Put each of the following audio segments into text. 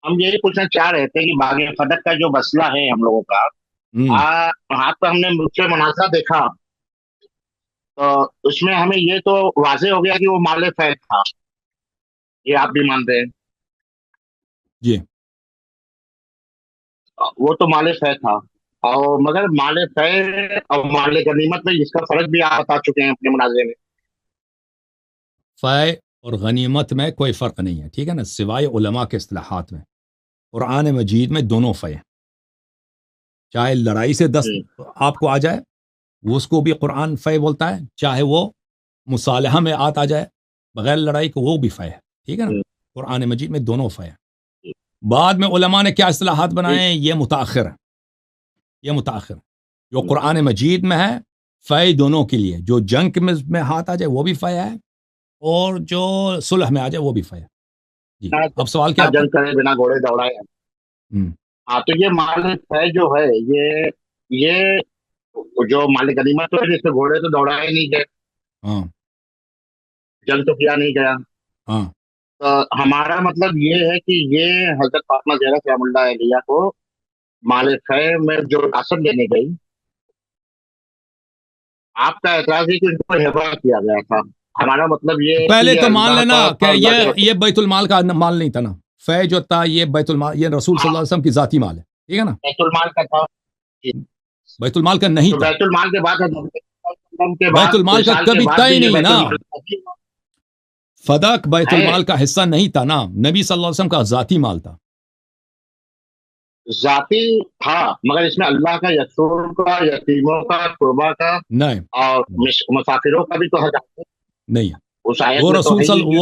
ہم یہی پوچھنا چاہ رہے تھے کہ باغ فدق کا جو مسئلہ ہے ہم لوگوں کا، ہوں وہاں پہ ہم نے مجھ سے مناظرہ دیکھا، تو اس میں ہمیں یہ تو واضح ہو گیا کہ وہ مال فیض تھا، یہ آپ بھی مانتے ہیں؟ جی وہ تو مال فیض تھا، اور مگر مال فیض اور مال غنیمت میں اس کا فرق بھی آپ بتا چکے ہیں اپنے مناظرے میں۔ فے اور غنیمت میں کوئی فرق نہیں ہے، ٹھیک ہے نا، سوائے علماء کے اصطلاحات میں۔ قرآن مجید میں دونوں فے ہیں، چاہے لڑائی سے دست ہوں، آپ کو آ جائے وہ اس کو بھی قرآن فے بولتا ہے، چاہے وہ مصالحہ میں آ جائے بغیر لڑائی کو وہ بھی فے ہے، ٹھیک ہے نا۔ ہوں، قرآن مجید میں دونوں فے ہیں۔ بعد میں علماء نے کیا اصطلاحات بنائے ٹھیک، ہیں، یہ متاخر ہے، یہ متاخر ہے۔ جو قرآن مجید میں ہے فے دونوں کے لیے، جو جنگ میں ہاتھ آ جائے وہ بھی فے ہے، اور جو صلح میں آ جائے وہ بھی فے ہے۔ جی اب سوال کیا نہ آپ کا؟ جنگ کرے بنا گھوڑے دوڑائے۔ ہوں، ہاں، تو یہ مال فیض جو ہے، یہ جو مال غنیمت ہے، جس میں گھوڑے تو دوڑائے نہیں گئے، ہاں جنگ تو کیا نہیں گیا، ہاں تو ہمارا مطلب یہ ہے کہ یہ حضرت فاطمہ زہرا سلام اللہ علیہ کو مال خیر میں جو راست دینے گئی، آپ کا اعتراض ہے کہ ان کو ہبا کیا گیا تھا۔ ہمارا مطلب یہ ہے کہ پہلے یہ تو مان اللہ لینا کا کہ تھا، اللہ کے رسول۔ یہ بیت المال کا مال نہیں تھا نا، فے جو تھا یہ بیت المال، یہ رسول صلی ہاں، اللہ علیہ وسلم کی ذاتی مال ہے، ٹھیک ہے نا، بیت المال کا تھا، بیت المال کا نہیں تو تھا۔ بیت المال کے بعد حضرت کے بیت بعد المال کا وصال کے کبھی بعد تھا بھی ہی یہ نہیں بیت نا، المال فدق بیت ہے المال کا حصہ نہیں تھا نا، نبی صلی اللہ علیہ وسلم کا ذاتی مال تھا۔ ذاتی تھا، مگر اس میں اللہ کا، یسوع کا، یتیموں کا، قربا کا نہیں اور نہیں مسافروں کا بھی تو حق ہے۔ نہیں ہے۔ اس آیت وہ میں تو رسول ہے صلی ہی یہ۔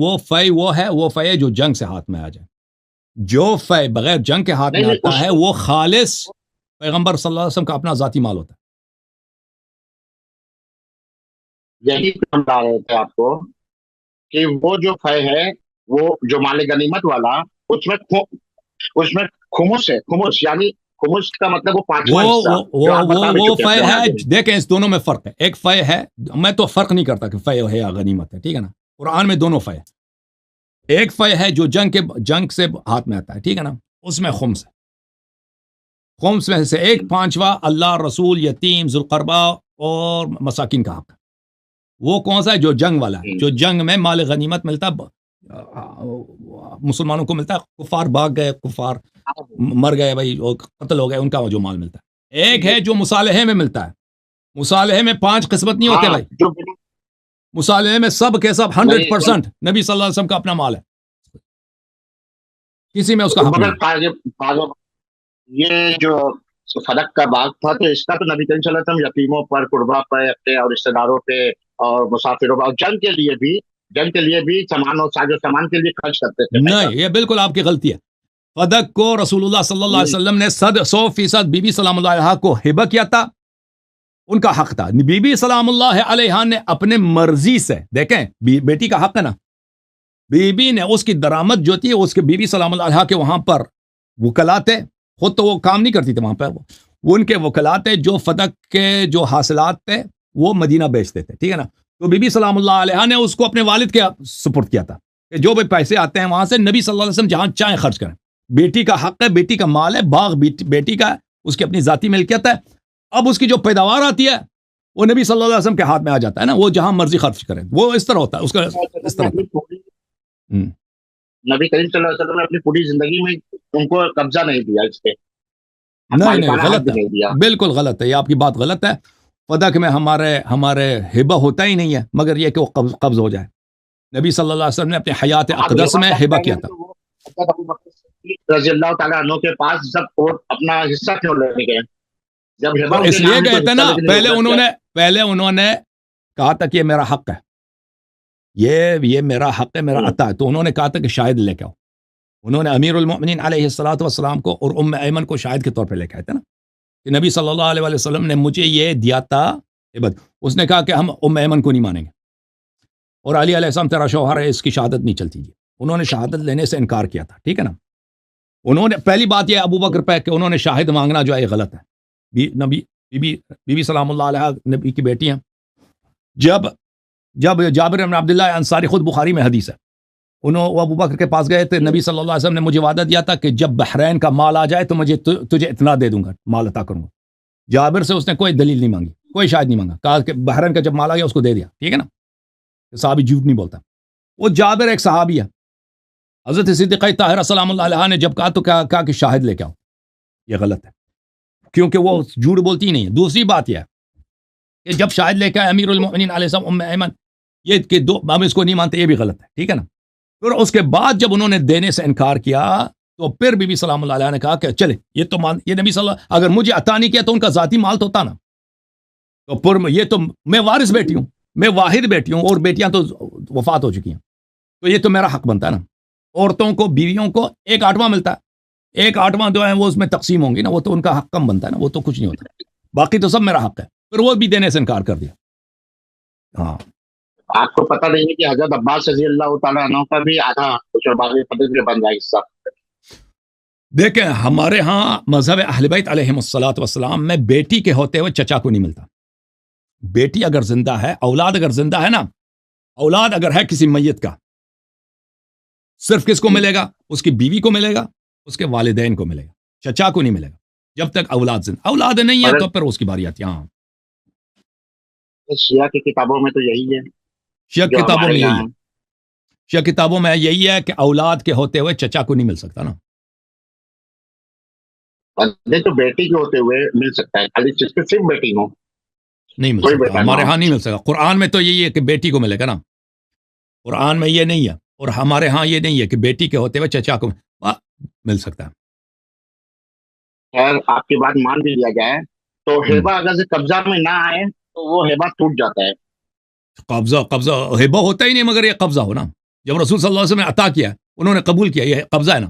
وہ فے وہ ہے، وہ فے جو جنگ سے ہاتھ میں آ جائے، جو فے بغیر جنگ کے ہاتھ نہیں میں نہیں، آتا اس ہے وہ خالص پیغمبر صلی اللہ علیہ وسلم کا اپنا ذاتی مال ہوتا یہی سمجھا رہے تھے آپ کو کہ وہ جو فے ہے، وہ جو مال غنیمت والا، اس میں اس میں خمس ہے، خمس یعنی خمس کا مطلب وہ ہے۔ پانچواں حصہ، جو آپ بتا بھی وہ چکے ہیں فے اپنے ہے، مناظر میں۔ دیکھیں اس دونوں میں فرق ہے، ایک فے ہے، میں تو فرق نہیں کرتا کہ فے ہے یا غنیمت ہے، ٹھیک ہے نا، قرآن میں دونوں فے ہے۔ ایک فے ہے جو جنگ سے ہاتھ میں آتا ہے، ٹھیک ہے نا، اس میں خمس ہے، خمس میں سے ایک پانچواں اللہ، رسول، یتیم، ذوالقربا اور مساکین کا حق ہے۔ وہ کون سا ہے؟ جو جنگ والا ہے، جو جنگ میں مال غنیمت ملتا مسلمانوں کو ملتا ہے، کفار بھاگ گئے، کفار مر گئے بھائی، قتل ہو گئے، ان کا جو مال ملتا ہے۔ ایک ہے جو مصالحے میں ملتا ہے، مصالحے میں 5 قسمت نہیں ہوتے ہاں، بھائی، جو مصالحے میں سب کے سب وہی 100% نبی صلی اللہ علیہ وسلم کا اپنا مال ہے، کسی میں اس کا حق نہیں مگر ہے۔ یہ جو فلک کا باغ تھا، تو اس کا تو نبی کریم صلی اللہ علیہ وسلم یتیموں پر، قربا پر، اپنے اور رشتے داروں پہ اور مسافروں پر، اور جنگ کے لیے بھی سامان اور ساز و سامان کے لیے خرچ کرتے تھے پیسہ۔ نہیں، یہ بالکل آپ کی غلطی ہے۔ فدق کو رسول اللہ صلی اللہ علیہ وسلم نے 100% بی بی سلام اللہ علیہ کو ہبہ کیا تھا، ان کا حق تھا۔ بی بی سلام اللہ علیہ نے اپنے مرضی سے، دیکھیں بیٹی کا حق ہے نا، بی بی نے اس کی درآمد جو تھی، اس کے بی بی سلام اللہ علیہ کے وہاں پر وکلا تھے، خود تو وہ کام نہیں کرتی تھی وہاں پہ، وہ ان کے وکلا تھے جو فدق کے جو حاصلات تھے وہ مدینہ بیچتے تھے، ٹھیک ہے نا، تو بی بی سلام اللہ علیہ نے اس کو اپنے والد کے سپرد کیا تھا کہ جو بھی پیسے آتے ہیں وہاں سے نبی صلی اللہ علیہ وسلم جہاں چاہیں خرچ کریں، بیٹی کا حق ہے، بیٹی کا مال ہے، باغ بیٹی کا ہے، اس کی اپنی ذاتی ملکیت ہے، اب اس کی جو پیداوار آتی ہے وہ نبی صلی اللہ علیہ وسلم کے ہاتھ میں آ جاتا ہے نا، وہ جہاں مرضی خرچ کریں، وہ اس طرح ہوتا ہے، اس کا اس طرح تھا۔ نبی کریم صلی اللہ علیہ وسلم نے اپنی پوری زندگی میں ان کو قبضہ نہیں دیا اس پہ، نہیں نہیں، مالکانہ حق غلط بھی ہے، نہیں دیا۔ بالکل غلط ہے، یہ آپ کی بات غلط ہے۔ فدق میں ہمارے ہبہ ہوتا ہی نہیں ہے، مگر یہ کہ وہ قبض ہو جائے۔ نبی صلی اللہ علیہ وسلم نے اپنے حیات آپ اقدس میں ہبہ کیا تھا۔ وہ حضرت ابو بکر صدیق رضی اللہ تعالیٰ عنہ کے پاس جب وہ اپنا حصہ کیوں لینے گئے؟ جب ہبہ وہ ان اس کے لیے نام ہے گئے تو تھے حصہ نا، لینے ہوگا کیا؟ پہلے انہوں نے کہا تھا کہ یہ میرا حق ہے، یہ میرا حق ہے، میرا عطا ہے، تو انہوں نے کہا تھا کہ شاہد لے کے آؤ، انہوں نے امیر المؤمنین علیہ الصلوۃ والسلام کو اور ام ایمن کو شاہد کے طور پہ لے کے آئے تھے نا، کہ نبی صلی اللہ علیہ وسلم نے مجھے یہ دیا تھا عبد، اس نے کہا کہ ہم ام ایمن کو نہیں مانیں گے، اور علی علیہ السلام تیرا شوہر ہے، اس کی شہادت نہیں چلتی جی، انہوں نے شہادت لینے سے انکار کیا تھا، ٹھیک ہے نا۔ انہوں نے پہلی بات یہ ابو بکر پہ کہ انہوں نے شاہد مانگنا جو ہے یہ غلط ہے، بی بی سلام اللہ علیہ نبی کی بیٹی ہیں، جب جابر بن عبداللہ انصاری، خود بخاری میں حدیث ہے، وہ ابو بکر کے پاس گئے تھے، نبی صلی اللہ علیہ وسلم نے مجھے وعدہ دیا تھا کہ جب بحرین کا مال آ جائے تو مجھے تجھے اتنا دے دوں گا، مال عطا کروں گا. جابر سے اس نے کوئی دلیل نہیں مانگی، کوئی شاہد نہیں مانگا، کہا کہ بحرین کا جب مال آ گیا اس کو دے دیا. ٹھیک ہے نا، صحابی جھوٹ نہیں بولتا. وہ جابر ایک صحابی ہے. حضرت صدیقہ طاہرہ سلام اللہ علیہ نے جب کہا تو کہا کہ شاہد لے کے آؤ. یہ غلط ہے کیونکہ وہ جھوٹ بولتی ہی نہیں ہے. دوسری بات یہ ہے کہ جب شاہد لے کے آئے امیر المؤمنین علیہ السلام ام ایمن، یہ کہ ہم اس کو نہیں مانتے، یہ بھی غلط ہے. ٹھیک ہے نا. پھر اس کے بعد جب انہوں نے دینے سے انکار کیا تو پھر بی بی سلام اللہ علیہ نے کہا کہ چلے یہ تو یہ نبی صلی اللہ، اگر مجھے عطا نہیں کیا تو ان کا ذاتی مال تو ہوتا نا. تو پھر یہ تو میں وارث بیٹی ہوں، میں واحد بیٹی ہوں، اور بیٹیاں تو وفات ہو چکی ہیں، تو یہ تو میرا حق بنتا ہے نا. عورتوں کو، بیویوں کو 1/8 ملتا ہے، 1/8 جو ہے وہ اس میں تقسیم ہوں گی نا، وہ تو ان کا حق کم بنتا ہے نا، وہ تو کچھ نہیں ہوتا، باقی تو سب میرا حق ہے. پھر وہ بھی دینے سے انکار کر دیا. ہاں، آپ کو پتہ نہیں ہے کہ حضرت عباس رضی اللہ تعالیٰ عنہ کا بھی آدھا کچھ باقی پتہ میں بن رہا حصہ. دیکھیں ہمارے ہاں مذہب اہل بیت علیہم الصلوۃ والسلام میں بیٹی کے ہوتے ہوئے چچا کو نہیں ملتا. بیٹی اگر زندہ ہے، اولاد اگر زندہ ہے نا، اولاد اگر ہے کسی میت کا، صرف کس کو ملے گا؟ اس کی بیوی کو ملے گا، اس کے والدین کو ملے گا، چچا کو نہیں ملے گا جب تک اولاد زندہ. اولاد نہیں ہے تو پھر اس کی باری آتی ہے. ہاں، شیعہ کی کتابوں میں تو یہی ہے، شیعہ جو کتابوں ہمارے میں یہی یہاں ہے، شیعہ کتابوں میں یہی ہے کہ اولاد کے ہوتے ہوئے چچا کو نہیں مل سکتا نا. نہیں تو بیٹی کے ہوتے ہوئے مل سکتا ہے، خالی صرف بیٹی ہو، نہیں مل کوئی سکتا، بیٹا نہ ہمارے ہو. ہاں نہیں مل سکتا. قرآن میں تو یہی ہے کہ بیٹی کو ملے گا نا، قرآن میں یہ نہیں ہے، اور ہمارے ہاں یہ نہیں ہے کہ بیٹی کے ہوتے ہوئے چچا کو مل سکتا ہے. خیر آپ کی بات مان بھی لیا جائے تو ہیبہ اگر سے قبضہ میں نہ آئے تو وہ ہیبہ ٹوٹ جاتا ہے. قبضہ ہبہ ہوتا ہی نہیں، مگر یہ قبضہ ہو نا. جب رسول صلی اللہ علیہ وسلم نے عطا کیا، انہوں نے قبول کیا، یہ قبضہ ہے نا،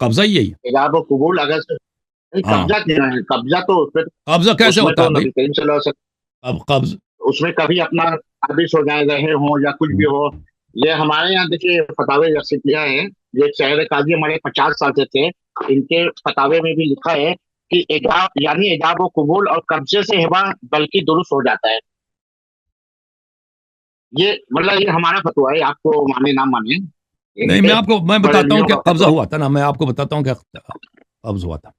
قبضہ ہی یہی ہے. حجاب و قبول اگر سے ہاں، قبضہ کیا ہے، قبضہ تو پھر قبضہ اس کیسے میں ہوتا تو ہے بھائی؟ نبی کریم صلی اللہ علیہ وسلم اب قبض اس میں کبھی اپنا حابس ہو جائے، رہے ہوں یا کچھ بھی ہو. یہ ہمارے یہاں دیکھیے فتاوی رسیدیاں ہیں، یہ شہر قاضی ہمارے 50 سال سے تھے، ان کے فتاوے میں بھی لکھا ہے کہ ایجاب یعنی ایجاب و قبول اور قبضے سے ہبہ بلکہ درست ہو جاتا ہے. یہ مطلب یہ ہمارا فتویٰ ہے، آپ کو مانے نہ مانے. نہیں، میں بتاتا ہوں کہ قبضہ ہوا تھا نا، میں آپ کو بتاتا ہوں کہ قبض ہوا تھا.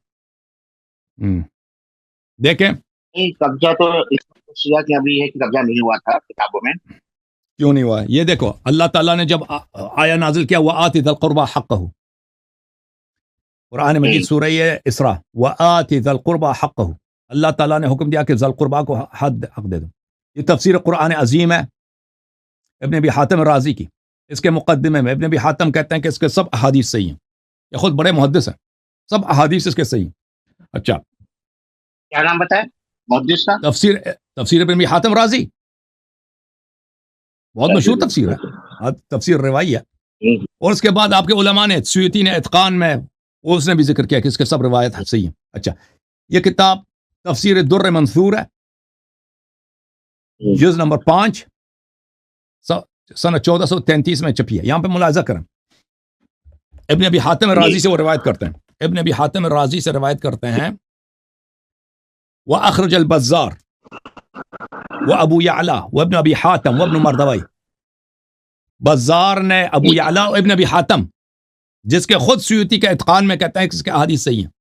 دیکھیں قبضہ تو شیعہ کے ابھی ہے کہ قبضہ نہیں ہوا تھا کتابوں میں. کیوں نہیں ہوا؟ یہ دیکھو اللہ تعالیٰ نے جب آیا نازل کیا وَآتِ ذَا الْقُرْبَى حَقَّهُ، قرآن مجید سورہ اسراء، وَآتِ ذَا الْقُرْبَى حَقَّهُ، اللہ تعالیٰ نے حکم دیا کہ ذا القربہ کو حق دے دو. یہ تفسیر قرآن عظیم ہے ابن ابی حاتم رازی کی. اس کے مقدمے میں ابن ابی حاتم کہتے ہیں کہ اس کے سب احادیث صحیح ہیں، یہ خود بڑے محدث ہیں، سب احادیث اس کے صحیح ہیں. اچھا، کیا نام بتائے محدث کا؟ تفسیر ابن ابی حاتم رازی، بہت مشہور تفسیر ہے، تفسیر روائی ہے. اور اس کے بعد آپ کے علماء نے، سیوطی نے اتقان میں اس نے بھی ذکر کیا کہ اس کے سب روایت صحیح ہیں. اچھا، یہ کتاب تفسیر در منثور ہے، جز نمبر 5، سنہ 1433 میں چھپی ہے. یہاں پہ ملاحظہ کریں، ابن ابی حاتم رازی سے وہ روایت کرتے ہیں، ابن ابی حاتم رازی سے روایت کرتے ہیں وَأَخْرَجَ الْبَزَّارُ وَأَبُو يَعْلَى وَابْنُ أَبِي حَاتِمَ وَابْنُ مَرْدَوَيْ. بزار نے، ابو یعلا اور ابن ابی حاتم، جس کے خود سیوطی کے اتقان میں کہتا ہے کہ اس کے احادیث صحیح ہیں،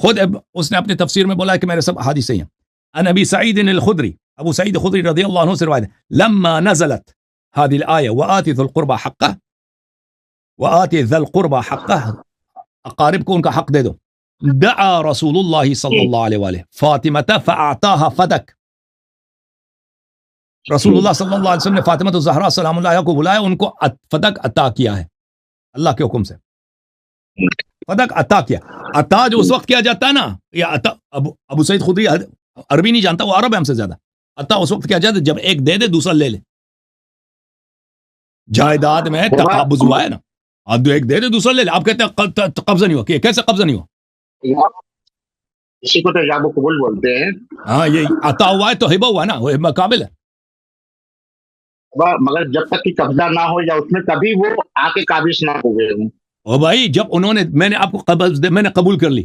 خود اس نے اپنی تفسیر میں بولا ہے کہ میرے سب احادیث صحیح ہیں. عن ابی سعید الخدری، ابو سعید خدری رضی اللہ عنہ سے روایت ہے، لما نزلت هذه الآية وآتِ ذو القربى حقه، وآتِ ذا القربى حقه، اقارب کو ان کا حق دے دو. دعا رسول اللہ صلی اللہ علیہ وآلہ فاطمة فأعطاها فدک، رسول اللہ صلی اللہ علیہ وسلم نے فاطمہ الزہرا سلام اللہ علیہا کو بلایا، ان کو فدک عطا کیا ہے اللہ کے حکم سے. فدک عطا کیا، عطا جو اس وقت کیا جاتا ہے نا، یہ عطا ابو سعید خدری عربی نہیں جانتا، وہ عرب ہے ہم سے زیادہ. عطا اس وقت کیا جاتا ہے جب ایک دے دے دوسرا لے لے. جائیداد میں تقابض ہوا ہے نا، آپ ایک دے دے دوسرا لے لے. آپ کہتے ہیں قبضہ نہیں ہوا، کہ کیسے قبضہ نہیں ہوا؟ اسی کو تو ایجاب و قبول بولتے ہیں. ہاں، یہ عطا ہوا ہے تو ہبہ ہوا نا، وہ ہبہ قابل ہے. مگر جب تک کہ قبضہ نہ ہو یا اس میں کبھی وہ آ کے قابض نہ ہوئے ہوں. او بھائی، جب انہوں نے، میں نے آپ کو قبض دے، میں نے قبول کر لی،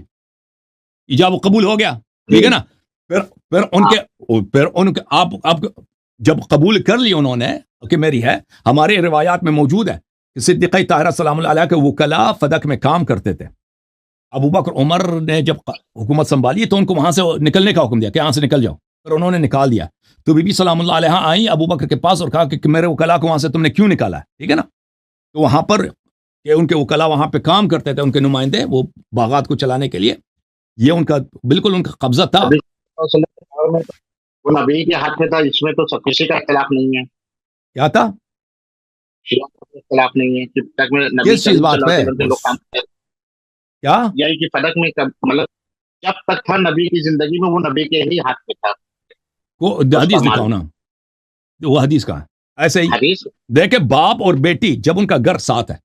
ایجاب و قبول ہو گیا، ٹھیک ہے نا. پھر ان کے آپ جب قبول کر لی انہوں نے کہ میری ہے، ہمارے روایات میں موجود ہے صدیقہ طاہرہ سلام اللہ علیہ کے وکلا فدق میں کام کرتے تھے. ابو بکر عمر نے جب حکومت سنبھالی تو ان کو وہاں سے نکلنے کا حکم دیا کہ یہاں سے نکل جاؤ، پھر انہوں نے نکال دیا. تو بی بی سلام اللہ علیہ آئیں ابو بکر کے پاس اور کہا کہ میرے وکلا کو وہاں سے تم نے کیوں نکالا ہے، ٹھیک ہے نا. تو وہاں پر کہ ان کے وکلا وہاں پہ کام کرتے تھے، ان کے نمائندے، وہ باغات کو چلانے کے لیے، یہ ان کا بالکل ان کا قبضہ تھا. وہ نبی کے ہاتھ میں تھا، اس میں تو سب کسی کا اختلاف نہیں ہے. کیا تھا؟ اختلاف نہیں ہے. جب تک میں نبی کس چیز بات پہ؟ لوگ کام کرتے کیا یہی کہ فدق میں مطلب جب تک تھا نبی کی زندگی میں وہ نبی کے ہی ہاتھ میں تھا. وہ حدیث دکھاؤ نا، وہ حدیث کا ہے. ایسے ہی حدیث دیکھے باپ اور بیٹی جب ان کا گھر ساتھ ہے،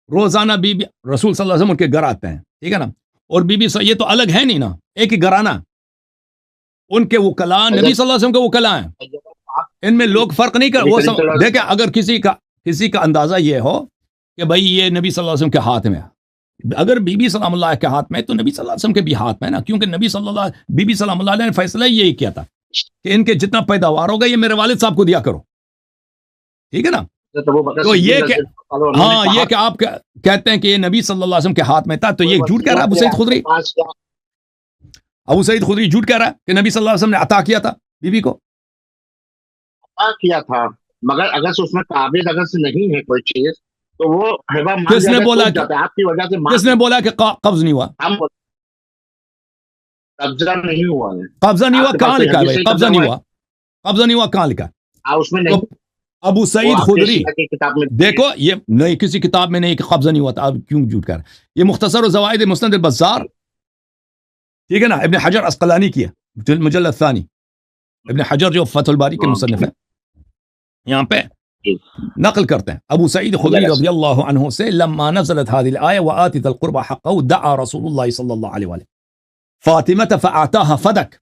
روزانہ بی بی رسول صلی اللہ علیہ وسلم ان کے گھر آتے ہیں، ٹھیک ہے نا، اور بی بی یہ تو الگ ہے نہیں نا، ایک ہی گھرانہ. ان کے وکلا نبی صلی اللہ علیہ وسلم کے وکلا ہیں، ان میں لوگ فرق نہیں کر. وہ دیکھیں اگر کسی کا اندازہ یہ ہو کہ بھائی یہ نبی صلی اللہ علیہ وسلم کے ہاتھ میں ہے، اگر بی بی سلام اللہ کے ہاتھ میں تو نبی صلی اللہ علیہ وسلم کے بھی ہاتھ میں ہے نا، کیونکہ بی بی سلام اللہ علیہ نے فیصلہ یہی کیا تھا کہ ان کے جتنا پیداوار ہوگا یہ میرے والد صاحب کو دیا کرو، ٹھیک ہے نا. تو یہ کہ ہاں یہ کہ آپ کہتے ہیں کہ یہ نبی صلی اللہ علیہ وسلم کے ہاتھ میں تھا، تو یہ جھوٹ کہہ رہا ہے ابو سعید خدری. ابو سعید خدری جھوٹ کہہ رہا ہے کہ نبی صلی اللہ علیہ وسلم نے عطا کیا تھا بی بی کو. کیا تھا، مگر اگر سے اس میں قابل اگر سے نہیں ہے کوئی چیز تو وہ ہبہ مان کس نے بولا کہ آپ کی وجہ سے کس نے بولا کہ قبض نہیں ہوا؟ قبضہ نہیں ہوا ہے. قبضہ نہیں ہوا کہاں لکھا ہے بھائی؟ قبضہ نہیں ہوا، قبضہ نہیں ہوا کہاں لکھا ہے؟ اس میں نہیں. ابو سعید خدری کتاب میں دیکھو، یہ نہیں کسی کتاب میں نہیں کہ قبضہ نہیں ہوا تھا. اب کیوں جھوٹ کر رہا ہے؟ یہ مختصر و زوائد مسند البزار، ٹھیک ہے نا، ابن حجر عسقلانی کی ہے، مجلد ثانی. ابن حجر جو فتح الباری کے مصنف ہے، یہاں پہ نقل کرتے ہیں ابو سعید خدری رضی اللہ عنہ سے، لما نزلت هذه الآية وآت ذا القربى حقه دعا رسول الله صلی اللہ علیہ وآلہ فاطمہ فاعطاها فدک،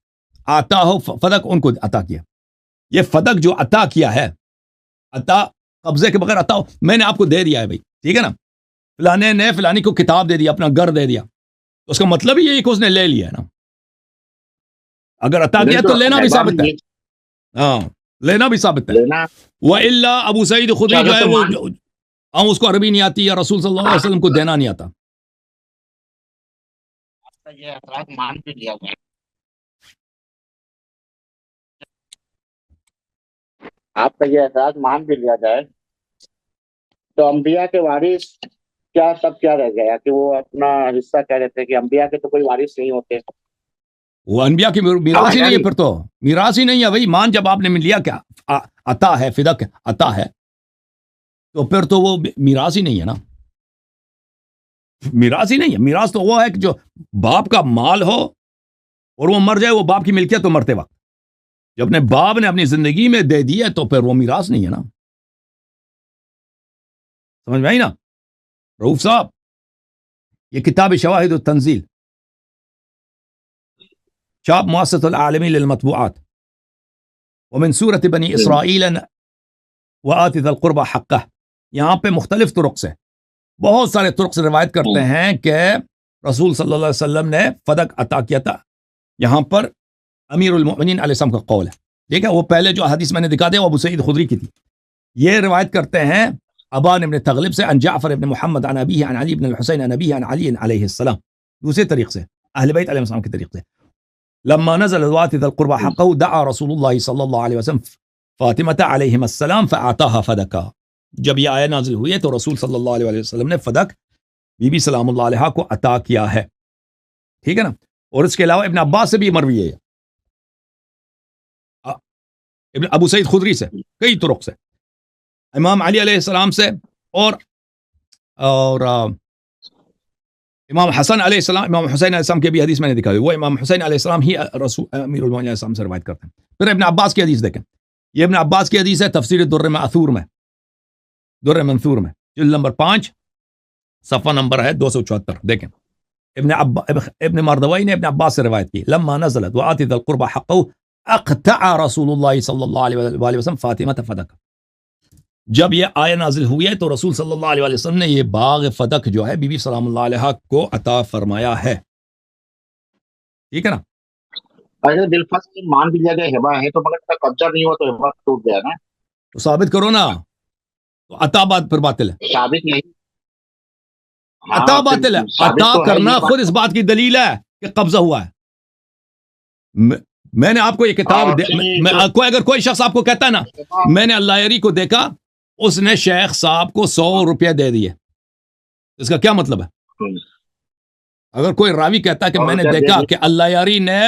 آتاہ فدک ان کو عطا کیا. یہ فدک جو عطا کیا ہے، عطا قبضے کے بغیر عطا میں نے آپ کو دے دیا ہے بھائی، ٹھیک ہے نا. فلانے نے فلانی کو کتاب دے دیا، اپنا گھر دے دیا، اس کا مطلب یہ کہ اس نے لے لیا ہے نا. اگر عطا کیا تو لینا بھی ثابت ہے، ہاں لینا بھی ثابت ہے. وَإِلَّا ابو سعید خدری جو ہے وہ اس کو عربی نہیں آتی یا رسول صلی اللہ علیہ وسلم کو دینا نہیں آتا. یہ اعتراض مان بھی لیا جائے، آپ کا یہ اعتراض مان بھی لیا جائے تو انبیاء کے وارث کیا تب کیا رہ گیا کہ وہ اپنا حصہ کہہ رہتے کہ انبیاء کے تو کوئی وارث نہیں ہوتے. وہ انبیاء کی میراث ہی نہیں ہے، پھر تو میراث ہی نہیں ہے بھائی. مان جب آپ نے لیا کیا عطا ہے، فدق عطا ہے، تو پھر تو وہ میراث ہی نہیں ہے نا، میراث ہی نہیں ہے. میراث تو وہ ہے کہ جو باپ کا مال ہو اور وہ مر جائے، وہ باپ کی ملکیت تو مرتے وقت. جب اپنے باپ نے اپنی زندگی میں دے دی ہے تو پھر وہ میراث نہیں ہے نا. سمجھ میں آئی نا رؤوف صاحب؟ یہ کتاب شواہد التنزیل، چاپ مؤسسۃ العالمی للمطبوعات، ومن سورۃ بنی اسرائیل وآت ذی القربى حقہ. یہاں پہ مختلف طرق سے، بہت سارے طرق سے روایت کرتے ہیں کہ رسول صلی اللہ علیہ وسلم نے فدق عطا کیا تھا. یہاں پر امیر المؤمنین علیہ السلام کا قول ہے، ٹھیک ہے. وہ پہلے جو حدیث میں نے دکھا دیا وہ ابو سعید خدری کی تھی. یہ روایت کرتے ہیں ابان ابن تغلب سے، عن جعفر ابن محمد عن ابیہ عن علی بن الحسین عن ابیہ عن علی علیہ السلام، دوسرے طریق سے، اہل بیت علیہ السلام کے طریق سے. لما نزل وآت ذی القربى حقه دعا رسول اللہ صلی اللہ علیہ وسلم فاطمہ علیہم السلام فاعطاها فدکا. جب یہ آیت نازل ہوئی ہے تو رسول صلی اللہ علیہ وسلم نے فدق بی بی سلام اللہ علیہ کو عطا کیا ہے، ٹھیک ہے نا. اور اس کے علاوہ ابن عباس سے بھی مروی ہے، ابن ابو سعید خدری سے کئی طرق سے، امام علی علیہ السلام سے، اور امام حسن علیہ السلام، امام حسین علیہ السلام کے بھی حدیث میں نے دکھا دی. وہ امام حسین علیہ السلام ہی رسول امیر المومنین علیہ السلام سے روایت کرتے ہیں. پھر ابن عباس کی حدیث دیکھیں، یہ ابن عباس کی حدیث ہے تفسیر در منثور میں، در منثور میں جلد نمبر 5 صفحہ نمبر ہے 274. دیکھیں ابن مردوی نے ابن عباس سے روایت کی، لما نزلت وآت ذی القربى حقه اقطع رسول اللہ صلی اللہ علیہ وسلم فاطمہ فدق. جب یہ آیت نازل ہوئی ہے تو رسول صلی اللہ علیہ وسلم نے یہ باغ فدق جو ہے بی بی سلام اللہ علیہ کو عطا فرمایا ہے، ٹھیک ہے نا. اگر بالفرض مان بھی لیا جائے ہبہ ہے تو مگر قبضہ نہیں ہوا تو ہبہ ٹوٹ گیا نا. تو ثابت کرو نا، تو عطا بات پھر باطل ہے. ثابت نہیں. ہاں عطا پھر باطل ہے. ثابت عطا تو ہے کرنا یہ بات. خود اس بات کی دلیل ہے کہ قبضہ ہوا ہے. میں نے آپ کو یہ کتاب اور پھر کوئی اگر کوئی شخص آپ کو کہتا ہے نا میں نے اللہ یاری کو دیکھا, اس نے شیخ صاحب کو 100 روپیہ دے دیے, اس کا کیا مطلب ہے؟ اگر کوئی راوی کہتا ہے کہ میں نے دیکھا کہ اللہ یاری نے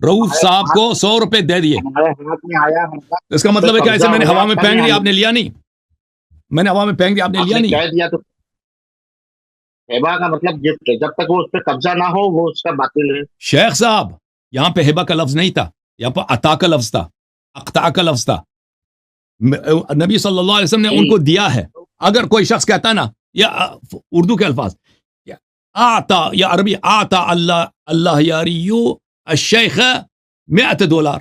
رؤوف صاحب کو 100 روپے دے دیے, ہمارے ہاتھ میں آیا, اس کا مطلب ہے کہ ایسے میں نے ہوا میں پھینک دیا, آپ نے لیا نہیں. میں نے ہوا میں پھینک دیا, آپ نے لیا نہیں. کہہ دیا تو ہبہ کا مطلب گفٹ ہے, جب تک وہ اس پہ قبضہ نہ ہو وہ اس کا باطل ہے. شیخ صاحب یہاں پہ ہبہ کا لفظ نہیں تھا, یہاں پہ عطا کا لفظ تھا, اقطاع کا لفظ تھا. نبی صلی اللہ علیہ وسلم نے ان کو دیا ہے. اگر کوئی شخص کہتا ہے نا, یا اردو کے الفاظ آتا یا عربی آتا اللہ یاریو الشیخ $100,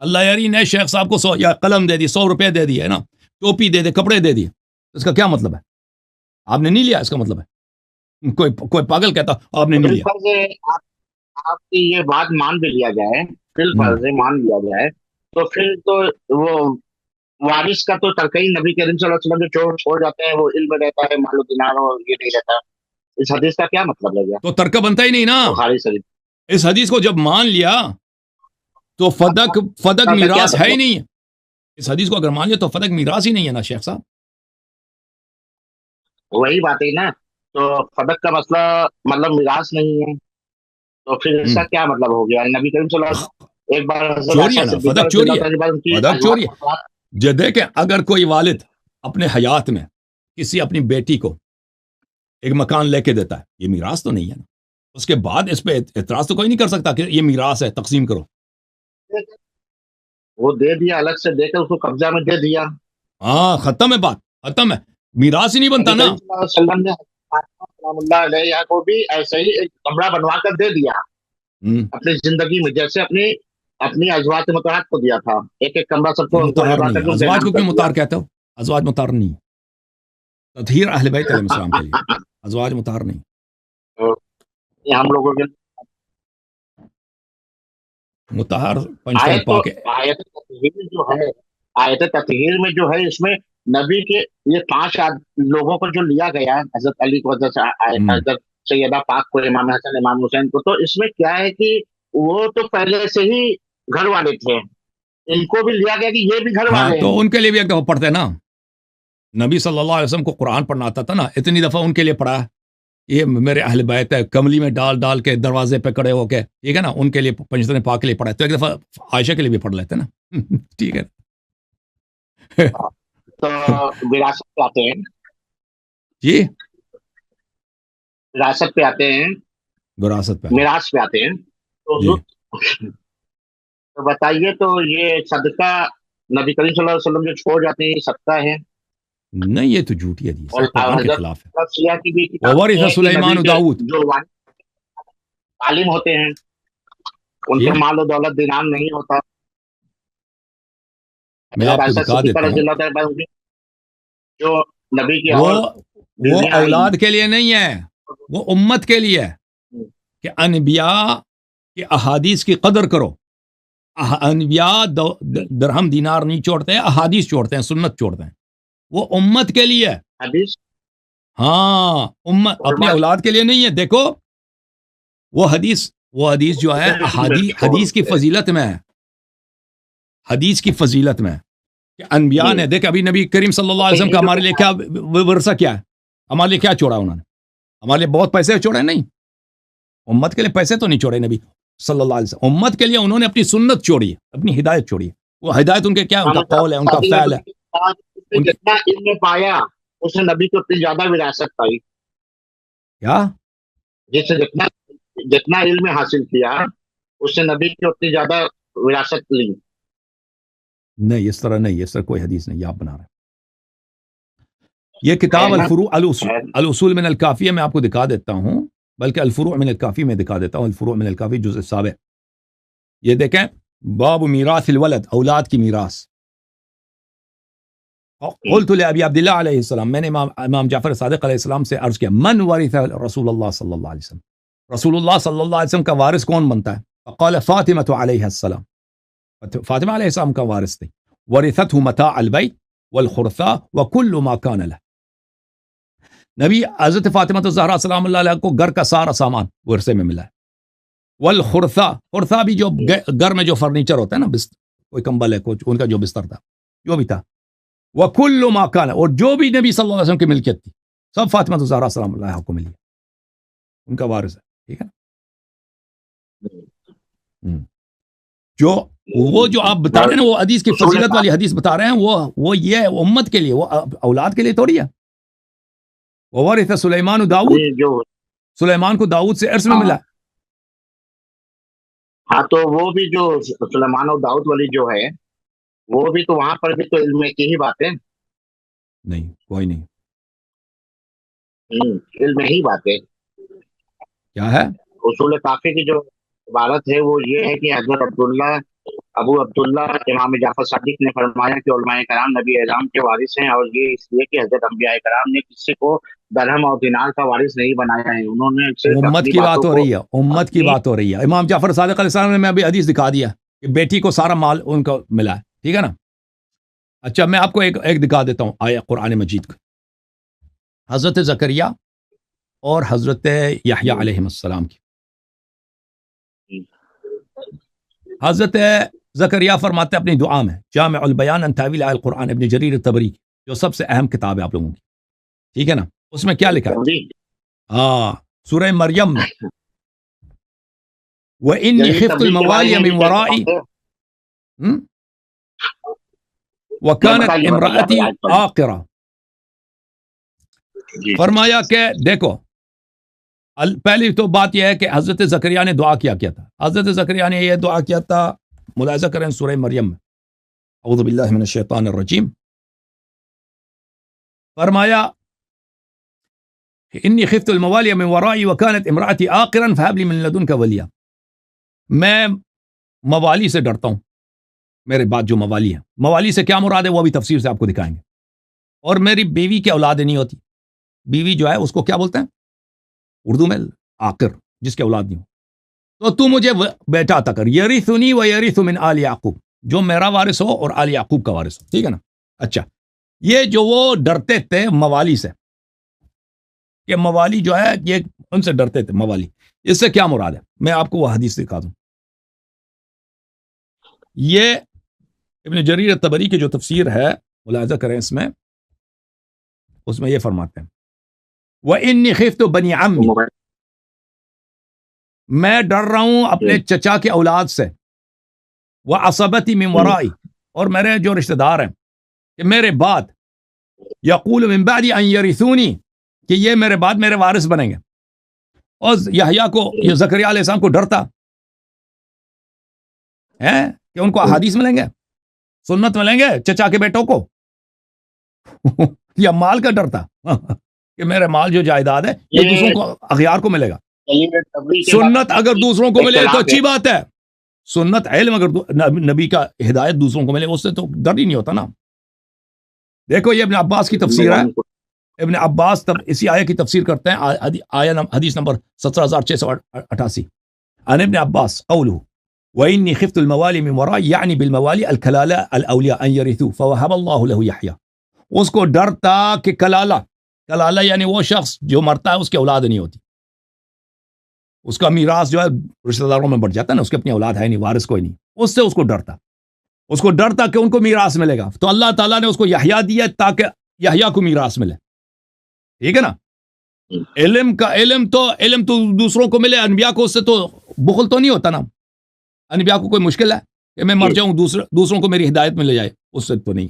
اللہ یاری نے شیخ صاحب کو 100 یا قلم دے دی, 100 روپے دے دیے نا, ٹوپی دے دے, کپڑے دے دیے, اس کا کیا مطلب ہے؟ آپ نے نہیں لیا, اس کا مطلب ہے کوئی پاگل کہتا آپ نے نہیں لیا. آپ کی یہ بات مان بھی لیا جائے, بالفرض مان لیا جائے, تو پھر تو وہ وارث کا تو ترکئی نبی کریم صلی اللہ علیہ وسلم جو چھوڑ جاتے ہیں وہ علم رہتا ہے, مال و دینار اور یہ نہیں رہتا. اس حدیث کا کیا مطلب لگ گیا؟ تو ترکہ بنتا ہی نہیں نا. بخاری شریف اس حدیث کو جب مان لیا تو فدق میراث ہے ہی نہیں. اس حدیث کو اگر مان لیا تو فدق میراث ہی نہیں ہے نا شیخ صاحب. وہی بات ہے نا, تو فدق کا مسئلہ مطلب میراث نہیں ہے, تو پھر اس کا کیا مطلب ہو گیا؟ نبی کریم صلی اللہ علیہ وسلم ایک بار چوری ہے نا, فدق چوری ہے, فدق چوری ہے. جو دیکھیں اگر کوئی والد اپنے حیات میں کسی اپنی بیٹی کو ایک مکان لے کے دیتا ہے, یہ میراث تو نہیں ہے نا. اس کے بعد اس پہ اعتراض تو کوئی نہیں کر سکتا کہ یہ میراث ہے, تقسیم کرو. وہ دے دیا, الگ سے دے کے اس کو قبضہ میں دے دیا, ہاں ختم ہے بات, ختم ہے, میراث ہی نہیں بنتا نا. اللہ علیہ کو بھی ایسے ہی ایک کمرہ بنوا کر دے دیا اپنی زندگی میں, جیسے اپنی ازواج مطہرات کو دیا تھا, ایک ایک کمرہ سب کو. ازواج کو کیوں مطہر کہتے ہو؟ ازواج مطہر نہیں, تطہیر اہل بیت علیہ السلام کے لیے, ازواج مطہر نہیں. ہم لوگوں کے مطہر پنچ پاک. آیت تطہیر میں جو ہے, اس میں نبی کے یہ 5 لوگوں کو جو لیا گیا ہے, حضرت علی کو, حضرت سیدہ پاک کو, امام حسن, امام حسین کو, تو اس میں کیا ہے کہ وہ تو پہلے سے ہی گھر والے تھے, ان کو بھی لیا گیا کہ یہ بھی گھر والے ہیں. تو ان کے لیے بھی ایک دفعہ پڑھتے نا, نبی صلی اللہ علیہ وسلم کو قرآن پڑھنا آتا تھا نا, اتنی دفعہ ان کے لیے پڑھا, یہ میرے اہل بیت ہے, کملی میں ڈال کے دروازے پہ کڑے ہو کے, ٹھیک ہے نا, ان کے لیے پنجتن پاک کے لیے پڑھا, تو ایک دفعہ عائشہ کے لیے بھی پڑھ لیتے نا. ٹھیک ہے. تو وراثت پہ آتے ہیں, جی وراثت پہ آتے ہیں, وراثت پہ, میراث پہ آتے ہیں. تو بتائیے, تو یہ صدقہ نبی کریم صلی اللہ علیہ وسلم جو چھوڑ جاتے ہیں, یہ صدقہ ہے؟ نہیں, یہ تو جھوٹی حدیث ہے, قرآن کے خلاف ہے. وورث سلیمان و داؤد, جو عالم ہوتے ہیں ان کے مال و دولت دینار نہیں ہوتا. میں آپ کو دکھا دیتا ہوں, جو نبی کی وہ اولاد کے لیے نہیں ہے, وہ امت کے لیے ہے کہ انبیاء کے احادیث کی قدر کرو. انبیاء درہم دینار نہیں چھوڑتے, احادیث چھوڑتے ہیں, سنت چھوڑتے ہیں. وہ امت کے لیے ہے حدیث, ہاں, امت, اپنی اولاد کے لیے نہیں ہے. دیکھو وہ حدیث جو ہے حدیث کی فضیلت میں ہے, حدیث کی فضیلت میں کہ انبیاء نے, دیکھ ابھی نبی کریم صلی اللہ علیہ وسلم کا ہمارے لیے کیا ورثہ کیا ہے, ہمارے لیے کیا چھوڑا انہوں نے؟ ہمارے لیے بہت پیسے چھوڑے نہیں, امت کے لیے پیسے تو نہیں چھوڑے نبی صلی اللہ علیہ وسلم. امت کے لیے انہوں نے اپنی سنت چھوڑی ہے, اپنی ہدایت چھوڑی ہے. وہ ہدایت ان کے کیا, ان کا قول ہے, ان کا فعل ہے. جتنا علم پایا اس نے نبی کو اتنی زیادہ وراثت پائی. کیا جس سے جتنا علم حاصل کیا اس سے نبی کی اتنی زیادہ وراثت لی. نہیں, اس طرح نہیں, اس طرح کوئی حدیث نہیں, آپ بنا رہے ہیں. یہ کتاب الاصول من الکافیہ میں آپ کو دکھا دیتا ہوں, بلکہ الفروع من الکافی میں دکھا دیتا ہوں. الفروع من الکافی جزء 7, یہ دیکھیں, باب میراث الولد, اولاد کی میراث. قلت لأبی عبداللہ علیہ السلام, میں نے امام جعفر صادق علیہ السلام سے عرض کیا, من ورث رسول اللہ صلی اللہ علیہ وسلم, رسول اللہ صلی اللہ علیہ وسلم کا وارث کون بنتا ہے؟ فقال فاطمہ علیہ السلام, فاطمہ علیہ السلام کا وارث تھی. ورثته متاع البیت والخرثاء وكل ما كان له. نبی حضرت فاطمہ الزہرا سلام اللہ علیہ کو گھر کا سارا سامان ورثے میں ملا ہے. والخرثاء، خرثاء بھی جو گھر میں جو فرنیچر ہوتا ہے نا، کوئی کمبل ہے، کوئی ان کا جو بستر تھا جو بھی تھا. وَكُلُّ مَا كَانَ، اور جو بھی نبی صلی اللہ علیہ وسلم کی ملکیت تھی سب فاطمہ الزہرا سلام اللہ علیہ کو ملی، ان کا وارث ہے. ٹھیک ہے نا. جو وہ جو آپ بتا رہے ہیں نا، وہ حدیث کی فضیلت والی حدیث بتا رہے ہیں، وہ یہ ہے امت کے لیے، وہ اولاد کے لیے تھوڑی ہے. وَوَرِثَ سُلَيْمَانُ داؤد، سلیمان کو داؤد سے عرص میں ملا. ہاں تو وہ بھی جو سلیمان اور داؤد والی جو ہے، وہ بھی تو وہاں پر بھی تو علم کی ہی بات ہے. نہیں، کوئی نہیں. علم ہی بات ہے. کیا ہے؟ اصول کافی کی جو عبارت ہے وہ یہ ہے کہ حضرت ابو عبداللہ امام جعفر صادق نے فرمایا کہ علماء کرام نبی اعظم کے وارث ہیں، اور یہ اس لیے کہ حضرت انبیاء کرام نے کسی کو درہم اور دینار کا وارث نہیں بنایا ہے. انہوں نے صرف امت اپنی کی بات باتوں ہو کو رہی ہے، امت کی بات ہو رہی ہے. امام جعفر صادق علیہ السلام نے میں ابھی حدیث دکھا دیا کہ بیٹی کو سارا مال ان کو ملا ہے. ٹھیک ہے نا. اچھا میں آپ کو ایک دکھا دیتا ہوں آیا قرآن مجید کو. حضرت زکریا اور حضرت یحییٰ علیہ السلام کی. حضرت زکریا فرماتے ہیں اپنی دعا میں، جامع البیان عن تاویل آیہ القرآن، ابن جریر الطبری کی جو سب سے اہم کتاب ہے آپ لوگوں کی. ٹھیک ہے نا. اس میں کیا لکھا ہے؟ سورہ مریم میں وَإِنِّي خِفْتُ الْمَوَالِيَ مِنْ وَرَائِي وَكَانَتْ امْرَأَتِي عَاقِرًا. فرمایا کہ دیکھو، پہلی تو بات یہ ہے کہ حضرت زکریا نے دعا کیا تھا. حضرت زکریا نے یہ دعا کیا تھا، ملاحظہ کریں سورہ مریم میں. اعوذ باللہ من الشیطان الرجیم. فرمایا انی خفت الموالی من ورائی وکانت امرأتی عاقرا فہب لی من لدنک ولیا. میں موالی سے ڈرتا ہوں، میرے بعد جو موالی ہیں. موالی سے کیا مراد ہے وہ بھی تفسیر سے آپ کو دکھائیں گے. اور میری بیوی کی اولاد نہیں ہوتی. بیوی جو ہے اس کو کیا بولتے ہیں اردو میں؟ عاقر، جس کے اولاد نہیں ہو. تو مجھے بیٹا عطا کر، یرثنی و یرث من آل یعقوب، جو میرا وارث ہو اور آل یعقوب کا وارث ہو. ٹھیک ہے نا. اچھا یہ جو وہ ڈرتے تھے موالی سے، کہ موالی جو ہے یہ ان سے ڈرتے تھے موالی، اس سے کیا مراد ہے میں آپ کو وہ حدیث دکھا دوں. یہ ابن جریر الطبری کی جو تفسیر ہے ملاحظہ کریں، اس میں یہ فرماتے ہیں وَإِنِّي خِفْتُ بَنِي عَمِّي، میں ڈر رہا ہوں اپنے چچا کے اولاد سے، وَعَصَبَتِي مِن وَرَائِي، اور میرے جو رشتہ دار ہیں کہ میرے بعد، یقول من بعد ان یرثونی، کہ یہ میرے بعد میرے وارث بنیں گے. اور یحییٰ کو، یہ زکریا علیہ السلام کو ڈرتا ہے کہ ان کو احادیث ملیں گے، سنت ملیں گے چچا کے بیٹوں کو. یا مال کا ڈرتا کہ میرے مال جو جائیداد ہے یہ دوسروں کو، اغیار کو ملے گا. سنت اگر دوسروں کو ملے تو اچھی بات ہے. سنت علم اگر نبی کا ہدایت دوسروں کو ملے اس سے تو ڈر ہی نہیں ہوتا نا. دیکھو یہ ابن عباس کی تفسیر ہے. ابن عباس اسی آیہ کی تفسیر کرتے ہیں، حدیث نمبر 17688. عن ابن عباس قوله وإني خفت الموالي من ورائي، يعني بالموالي الكلالة الأولياء أن يرثوا فوهب الله له يحيى. اس کو ڈر تھا کہ کلالہ یعنی وہ شخص جو مرتا ہے اس کی اولاد نہیں ہوتی، اس کا میراث جو ہے رشتہ داروں میں بڑھ جاتا ہے نا، اس کی اپنی اولاد ہے نہیں، وارث کوئی نہیں. اس سے اس کو ڈر تھا، اس کو ڈر تھا کہ ان کو میراث ملے گا. تو اللہ تعالیٰ نے اس کو یحییٰ دیا تاکہ یحییٰ کو میراث ملے. ٹھیک ہے نا. علم تو دوسروں کو ملے، انبیاء کو اس سے تو بخل تو نہیں ہوتا نا. انبیاء کو کوئی مشکل ہے کہ میں مر جاؤں دوسروں کو میری ہدایت میں لے جائے؟ اس سے تو نہیں.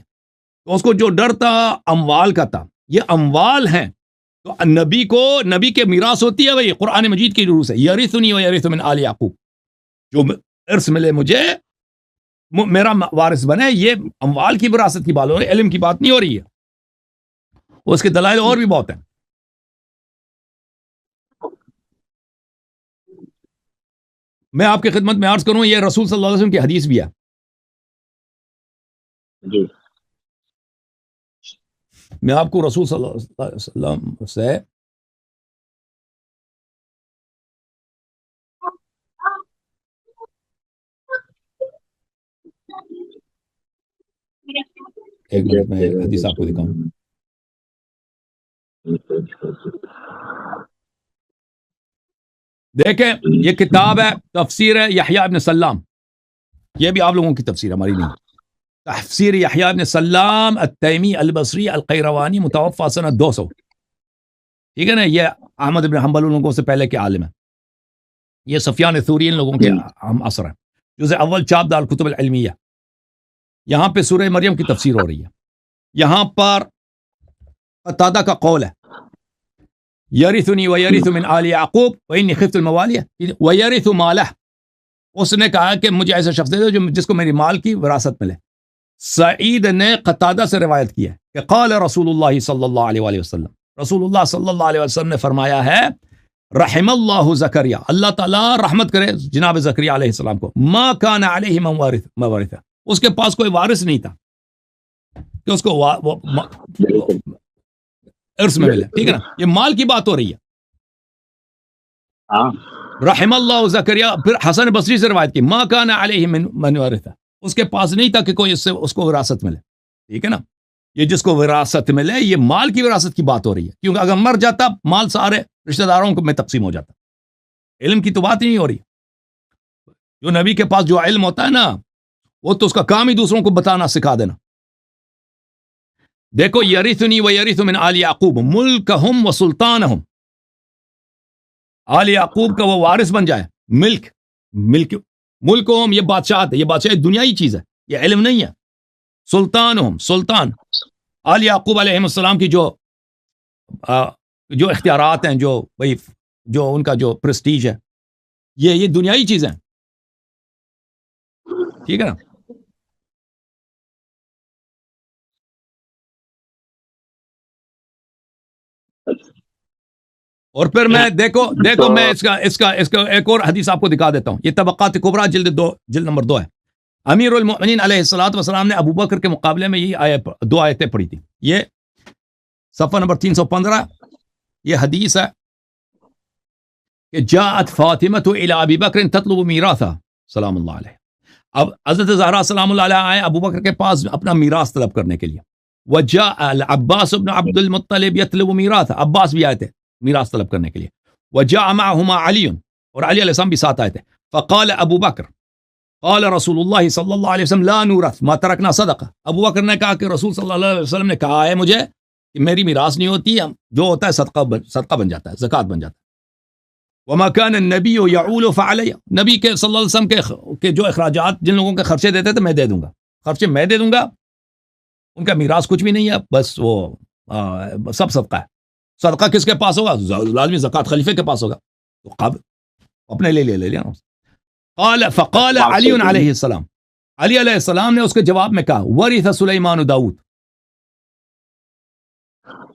تو اس کو جو ڈر تھا اموال کا تھا. یہ اموال ہیں تو نبی کے میراث ہوتی ہے بھائی، قرآن مجید کی روح سے یرثنی و یرث من آل یعقوب، جو ارث ملے مجھے، میرا وارث بنے. یہ اموال کی وراثت کی بات ہو رہی ہے، علم کی بات نہیں ہو رہی ہے. اس کے دلائل اور بھی بہت ہیں. میں آپ کی خدمت میں عرض کروں، یہ رسول صلی اللہ علیہ وسلم کی حدیث بھی ہے. میں آپ کو رسول صلی اللہ علیہ وسلم سے ایک منٹ میں حدیث آپ کو دکھاؤں. دیکھیں یہ کتاب ہے تفسیر یحییٰ ابن سلام، یہ بھی آپ لوگوں کی تفسیر ہماری نہیں. تفسیر یحییٰ ابن سلام التیمی البصری القیروانی متوفی سنہ 200. ٹھیک ہے نا، یہ احمد بن حنبل ان لوگوں سے پہلے کے عالم ہیں. یہ سفیان ثوری ان لوگوں کے ہم اثر ہیں. جزء اول چاپ دار الکتب العلمیہ. یہاں پہ سورہ مریم کی تفسیر ہو رہی ہے. یہاں پر قتادہ کا قول ہے یرثنی ویرث من آل یعقوب وانی خفت الموالیہ ویرث مالہ. اس نے کہا کہ مجھے ایسا شخص دے دو جس کو میری مال کی وراثت ملے. سعید نے قتادہ سے روایت کی ہے کہ قال رسول اللہ صلی اللہ علیہ وآلہ وسلم، رسول اللہ صلی اللہ علیہ وسلم نے فرمایا ہے رحم اللہ زکریا، اللہ تعالیٰ رحمت کرے جناب زکریا علیہ السلام کو، ما کان علیہ من وارث، اس کے پاس کوئی وارث نہیں تھا کہ اس کو ارث میں ملے. ٹھیک ہے نا، یہ مال کی بات ہو رہی ہے. رحم اللہ زکریا. پھر حسن بصری سے روایت کی ما کان علیہ من وارث، اس کے پاس نہیں تھا کہ کوئی اس سے اس کو وراثت ملے. ٹھیک ہے نا، یہ جس کو وراثت ملے یہ مال کی وراثت کی بات ہو رہی ہے، کیونکہ اگر مر جاتا مال سارے رشتہ داروں میں تقسیم ہو جاتا. علم کی تو بات ہی نہیں ہو رہی. جو نبی کے پاس جو علم ہوتا ہے نا وہ تو اس کا کام ہی دوسروں کو بتانا سکھا دینا. دیکھو یرثنی ویرث من آل یعقوب ملکہم وسلطانہم، آل یعقوب کا وہ وارث بن جائے. ملکہم یہ بادشاہت ہے، یہ بادشاہت دنیائی چیز ہے، یہ علم نہیں ہے. سلطانہم، سلطان آل یعقوب علیہ السلام کی جو اختیارات ہیں، جو ان کا جو پریسٹیج ہے، یہ دنیائی چیزیں ہیں. ٹھیک ہے نا. اور پھر میں دیکھو میں اس کا ایک اور حدیث آپ کو دکھا دیتا ہوں. یہ طبقات کبریٰ جلد نمبر 2 ہے. امیر المؤمنین علیہ الصلوۃ والسلام نے ابو بکر کے مقابلے میں یہ 2 آیتیں پڑھی تھی. یہ صفحہ نمبر 315 یہ حدیث ہے کہ جاءت فاطمہ الی ابی بکر تطلب میراثا سلام اللہ علیہ. اب حضرت زہرا سلام اللہ علیہ آئے ابو بکر کے پاس اپنا میراث طلب کرنے کے لیے. وجاء العباس بن عبد المطلب یطلب میراثا، عباس بھی آئے تھے میراث طلب کرنے کے لیے. وجاء معهما علی، اور علی علیہ السلام بھی ساتھ آئے تھے. فقال ابو بکر قال رسول اللہ صلی اللہ علیہ وسلم لا نورث ما ترکنا صدقہ. ابو بکر نے کہا کہ رسول صلی اللہ علیہ وسلم نے کہا ہے مجھے کہ میری میراث نہیں ہوتی، جو ہوتا ہے صدقہ بن جاتا ہے، زکوٰۃ بن جاتا ہے. وما كان النبی یعول فعلی، نبی کے صلی اللہ علیہ وسلم کے جو اخراجات جن لوگوں کے خرچے دیتے تھے میں دے دوں گا، خرچے میں دے دوں گا، ان کا میراث کچھ بھی نہیں ہے، بس وہ سب صدقہ ہے. صدقہ کس کے پاس ہوگا؟ لازمی زکوٰۃ خلیفے کے پاس ہوگا، تو اپنے لے لیا. فقال علی علیہ السلام، علی علیہ السلام نے اس کے جواب میں کہا ورث سلیمان داؤد.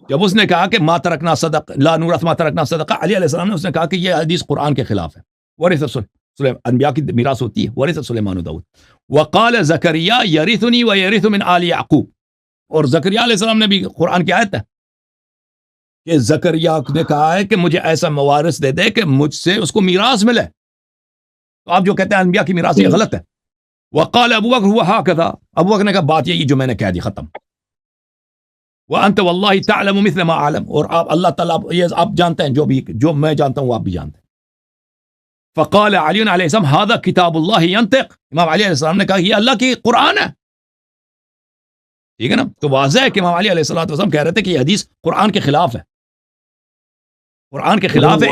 جب اس نے کہا کہ ما ترکنا صدقہ لا نورث ما ترکنا صدقہ، علی علیہ السلام نے اس نے کہا کہ یہ حدیث قرآن کے خلاف ہے. ورث سلیمان، انبیاء کی میراث ہوتی ہے. ورث سلیمان داؤد. وقال زکریا یرثنی ویرث من آل یعقوب، اور زکریا علیہ السلام نے بھی قرآن کی آیت ہے کہ زکریا نے کہا ہے کہ مجھے ایسا موارث دے دے کہ مجھ سے اس کو میراث ملے. تو آپ جو کہتے ہیں انبیاء کی میراث یہ غلط ہے. وقال ابو بکر ہوا ہکذا، ابو بکر نے کہا بات یہی جو میں نے کہہ دی، ختم. وانت واللہ تعلم مثل ما اعلم، اور آپ اللہ تعالیٰ یہ آپ جانتے ہیں جو میں جانتا ہوں وہ آپ بھی جانتے ہیں. فقال علی علیہ السلام ھذا کتاب اللہ ینطق، امام علی علیہ السلام نے کہا یہ اللہ کی قرآن ہے. ٹھیک ہے نا، تو واضح ہے کہ امام علی علیہ السلام کہہ رہے تھے کہ یہ حدیث قرآن کے خلاف ہے، قرآن کے خلاف ہے.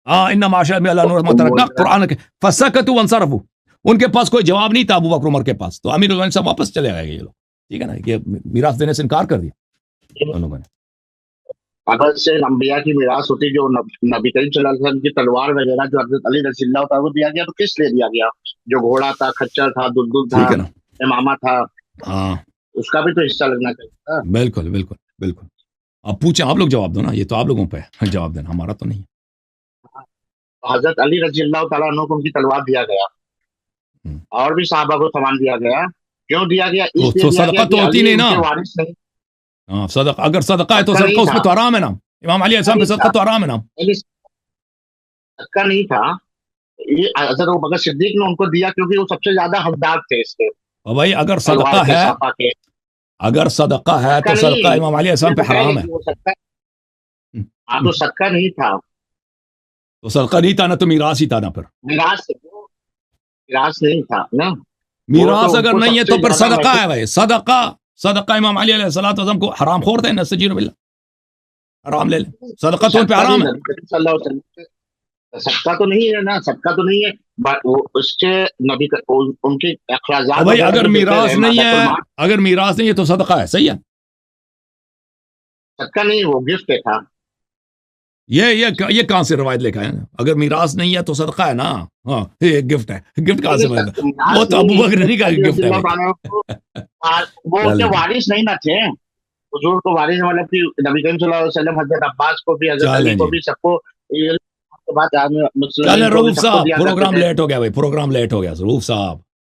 ان معاشر میں اللہ نور مترکنا قرآن کے فسکتوا وانصرفوا، ان کے پاس کوئی جواب نہیں تھا ابو بکر عمر کے پاس، تو امیر المومنین صاحب واپس چلے گئے یہ لوگ. ٹھیک ہے نا، یہ میراث دینے سے انکار کر دیا ان لوگوں نے. اگر سے انبیاء کی میراث ہوتی جو نبی کریم صلی اللہ علیہ وسلم کی تلوار وغیرہ جو حضرت علی رضی اللہ تعالیٰ کو دیا گیا تو کس لیے دیا گیا؟ جو گھوڑا تھا، کھچر تھا، دلدل تھا، امامہ تھا، اس کا بھی تو حصہ لگنا چاہیے. بالکل بالکل بالکل. آپ پوچھیں، آپ لوگ جواب دو نا، یہ تو آپ لوگوں پہ ہے جواب دینا، ہمارا تو نہیں ہے. حضرت علی رضی اللہ تعالیٰ عنہ کو ان کی تلوار دیا گیا، اور بھی صحابہ کو سامان دیا گیا. کیوں دیا گیا؟ اس لیے صدقہ تو ہوتی نہیں نا. نہیں، صدقہ اگر صدقہ ہے تو صدقہ اس پہ تو حرام ہے نا. امام علی السلام پہ صدقہ تو حرام ہے نا. صدقہ نہیں تھا، یہ حضرت ابوبکر صدیق نے ان کو دیا کیونکہ وہ سب سے زیادہ حقدار تھے اس کے. اور بھائی اگر تلوار صدقہ کے ہے صفا کے اگر صدقہ ہے تو صدقہ صدقہ نہیں، امام علیہ السلام پہ حرام ہے. وہ صدقہ، ہاں تو صدقہ نہیں تھا، تو صدقہ نہیں تھا نا تو میراث ہی تھا نا. پھر میراث میراث نہیں تھا نا. وہ میراث تو ان اگر کو نہیں ہے سب تو سے پھر زیادہ صدقہ محبوب، ہے بھائی. صدقہ امام علی علیہ السلام کو حرام خور تھے. نستجیر باللہ، حرام لے لیں. صدقہ تو ان پہ صدقہ نہیں، حرام ہے. نبی کریم صلی اللہ علیہ وسلم سے صدقہ تو نہیں ہے نا، صدقہ تو نہیں ہے، وہ اس کے نبی ان کے اور اخراجات بھائی وغیرہ اگر جو دیتے میراث رہے نہیں مادت ہے المال، اگر میراث نہیں ہے تو صدقہ ہے. صحیح ہے. صدقہ نہیں، وہ گفٹ تھا. یہ کہاں سے روایت لکھا ہے؟ اگر میراث نہیں ہے تو صدقہ ہے نا. ہاں یہ گفٹ ہے. گفٹ کہاں سے بنتا؟ وہ میراث تو ابو بکر نہیں، نہیں کہا علی گفٹ رضی ہے اللہ بھائی. تعالیٰ کو وہ ان کے چلیں وارث نہیں نہ تھے، حضور کو وارث مطلب کہ نبی کریم صلی اللہ علیہ وسلم حضرت عباس کو بھی، حضرت علی چلیں کو جی بھی، سب کو، یہ بات چلیں مسلمین کو بھی روف سب کو صاحب دیا کرتے پروگرام تھے. لیٹ ہو گیا بھائی. پروگرام لیٹ ہو گیا روف صاحب.